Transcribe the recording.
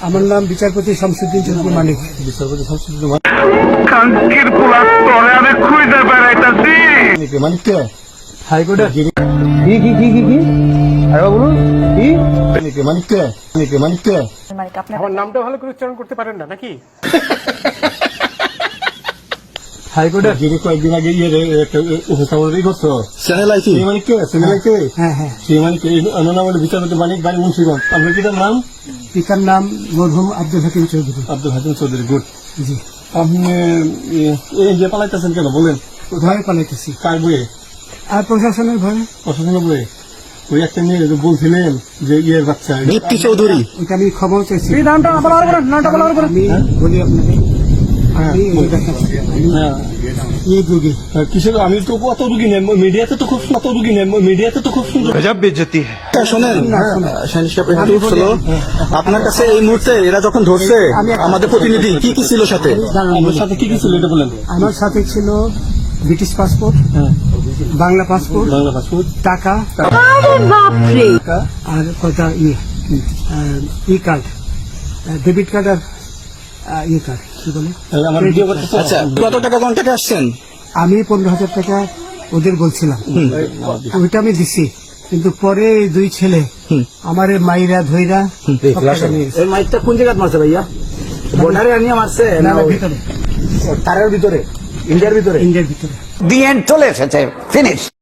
আমার নাম বিচারপতি শামসুদ্দিন চৌধুরী মানিক। বিচারপতি শামসুদ্দিন কাঙ্কির পোলা তরে আমি খুঁজে বেড়াইতাছি মানিক কে হাইকোর্টে কি আরে বলুন কি মানিক কে আমার নামটা ভালো করে উচ্চারণ করতে পারেন না নাকি? হাইকোর্টে যিনি কয়েকদিন আগে উপস্থাপনাই করছো চ্যানেল আইছি। সেই মানিক কে হ্যাঁ হ্যাঁ, সেই মানিক নাম হলো বিচারপতি মানিক বাড়ি মুন্সিগঞ্জ। আপনার পিতার নাম? পিতার নাম মরহুম আব্দুল হাকিম চৌধুরী। আব্দুল হাকিম চৌধুরী। গুড। জি। আপনি এই যে পালাইতেছেন কেন বলেন? ভয়ে পালাইতেছি। কার বইয়ে? আর প্রশাসনের ভয়ে। প্রশাসনের বইয়ে ওই একটা মেয়ে বলছিলেন যে ইয়ের বাচ্চা দীপ্তি চৌধুরী। ওইটা আমি ক্ষমা চাইছি। নামটা বলার পরে আমি বলি আপনাকে, আমি হ্যাঁ এই রোগী। কিসের? আমি তো অত রুগী নেই মিডিয়াতে তো খুব সুন্দর শোনেন আপনার কাছে এই মুহূর্তে এরা যখন ধরছে আমাদের প্রতিনিধি কি কি ছিল সাথে? আমার সাথে কি কি ছিল এটা বলেন। আমার সাথে ছিল ব্রিটিশ পাসপোর্ট, বাংলা পাসপোর্ট, টাকা আর কটা ই কার্ড, ডেবিট কার্ড আর ই কার্ড কি বলে। আমার ভিডিও করতেছে। আচ্ছা, কত টাকা কন্ট্যাক্টে আসছেন? আমি 15,000 টাকা ওদের বলছিলাম, ওইটা আমি দিছি। কিন্তু পরে এই দুই ছেলে আমার মাইরা ধইরা এই মাইকটা কোন জায়গায় মারছে ভাইয়া? বর্ডারে আনিয়ে মারছে না ভিতরে, তারের ভিতরে? ইন্ডিয়ার ভিতরে? ইন্ডিয়ার ভিতরে। দি এন্ড চলে এসেছে, ফিনিশ।